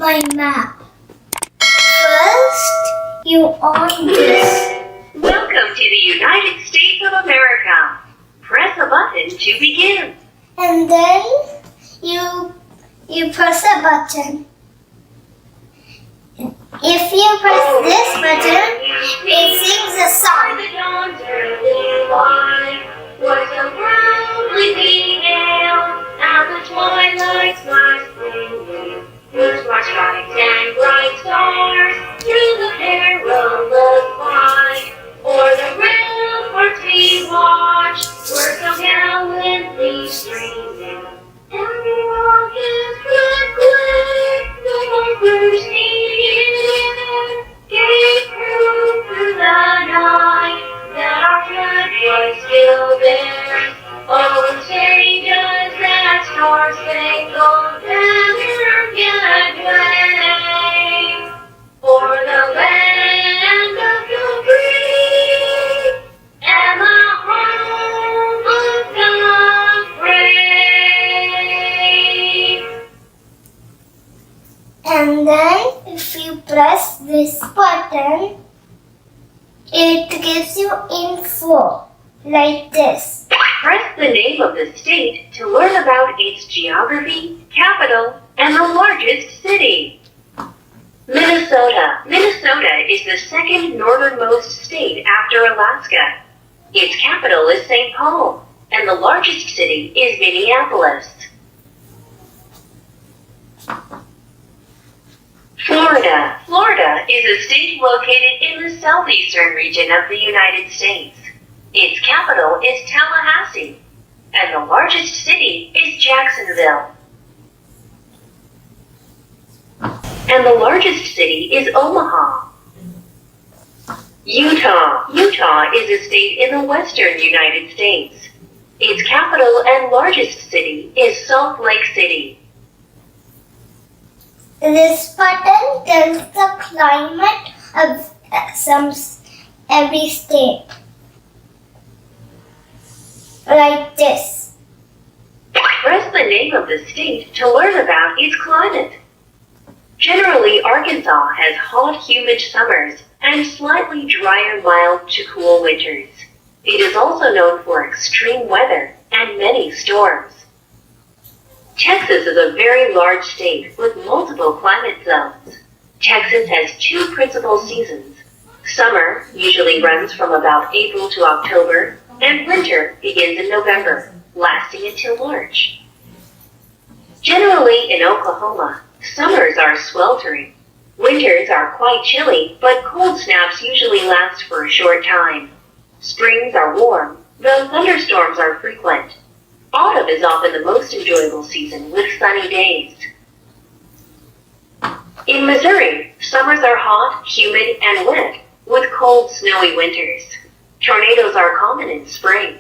my map. First, you on this. Welcome to the United States of America. Press a button to begin. And then you press a button. If you press this button, it sings a song. The dawn's early light was so proudly began, as the twilight's last gleaming, whose march lights and bright stars through the perilous fight, o'er the ramparts we watched were so gallantly streaming. Every rocket's red glare, the bumpers needed, gave proof through the night that our flag was still there. Oh, say does that star-spangled banner yet wave for the land of the free and the home of the brave. And then if you press this button, it gives you info like this. Press the name of the state to learn about its geography, capital, and the largest city. Minnesota. Minnesota is the second northernmost state after Alaska. Its capital is St. Paul, and the largest city is Minneapolis. Florida. Florida is a state located in the southeastern region of the United States. Its capital is Tallahassee, and the largest city is Jacksonville. And the largest city is Omaha. Utah. Utah is a state in the western United States. Its capital and largest city is Salt Lake City. This button tells the climate of every state. Like this. Press the name of the state to learn about its climate. Generally, Arkansas has hot, humid summers and slightly drier, mild to cool winters. It is also known for extreme weather and many storms. Texas is a very large state with multiple climate zones. Texas has two principal seasons. Summer usually runs from about April to October, and winter begins in November, lasting until March. Generally, in Oklahoma, summers are sweltering. Winters are quite chilly, but cold snaps usually last for a short time. Springs are warm, though thunderstorms are frequent. Autumn is often the most enjoyable season with sunny days. In Missouri, summers are hot, humid, and wet, with cold, snowy winters. Tornadoes are common in spring.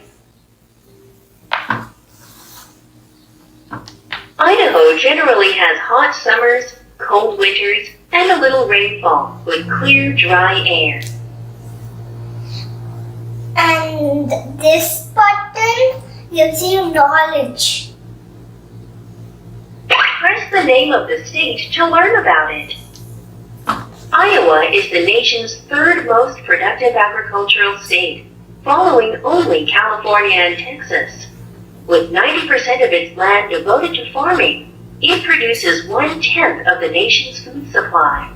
Idaho generally has hot summers, cold winters, and a little rainfall with clear, dry air. And this button gives you knowledge. Press the name of the state to learn about it. Iowa is the nation's third most productive agricultural state, following only California and Texas. With 90% of its land devoted to farming, it produces 1/10 of the nation's food supply.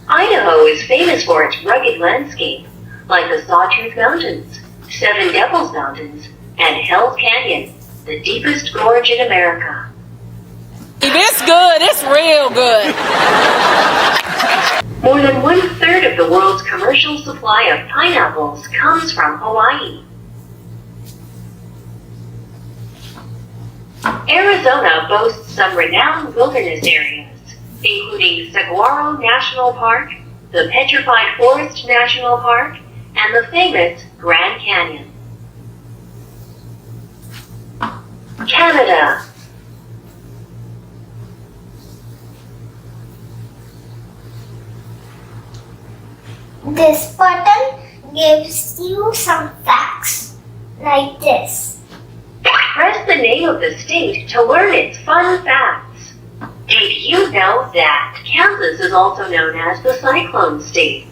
Idaho is famous for its rugged landscape, like the Sawtooth Mountains, Seven Devils Mountains, and Hell's Canyon, the deepest gorge in America. It's good. It's real good. More than 1/3 of the world's commercial supply of pineapples comes from Hawaii. Arizona boasts some renowned wilderness areas, including Saguaro National Park, the Petrified Forest National Park, and the famous Grand Canyon. Canada. This button gives you some facts like this. Press the name of the state to learn its fun facts. know that Kansas is also known as the Cyclone State?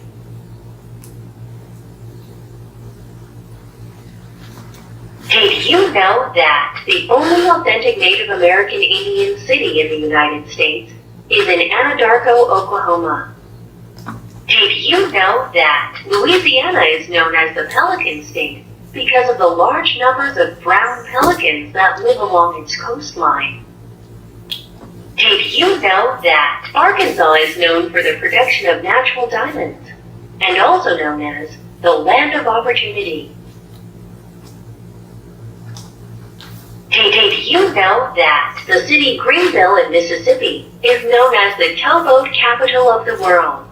Did you know that the only authentic Native American Indian city in the United States is in Anadarko, Oklahoma? Did you know that Louisiana is known as the Pelican State because of the large numbers of brown pelicans that live along its coastline? Did you know that Arkansas is known for the production of natural diamonds and also known as the land of opportunity? Did you know that the city Greenville in Mississippi is known as the towboat capital of the world?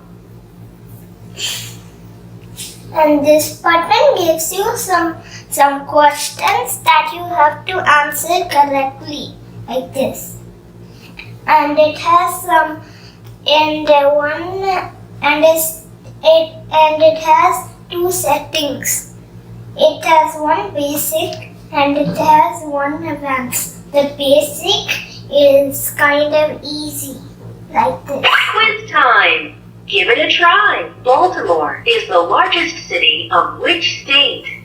And this button gives you some questions that you have to answer correctly, like this. And it has it has two settings. It has one basic and it has one advanced. The basic is kind of easy, like this. Quiz time! Give it a try. Baltimore is the largest city of which state?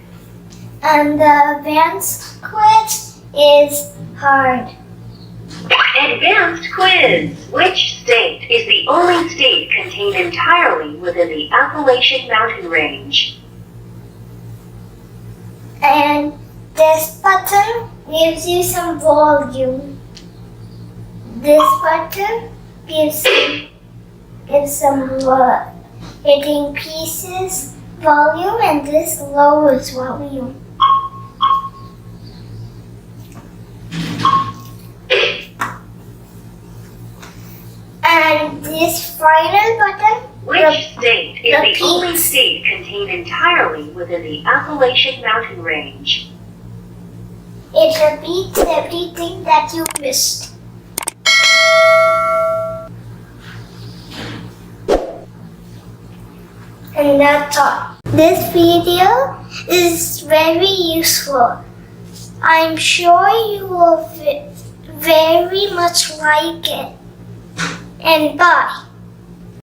And the advanced quiz is hard. Advanced quiz. Which state is the only state contained entirely within the Appalachian Mountain Range? And this button gives you some volume. This button gives some it increases volume and this lowers volume. And this final button, Which state is the only state contained entirely within the Appalachian Mountain Range? it repeats everything that you missed. And that's all. This video is very useful. I'm sure you will very much like it. And bye.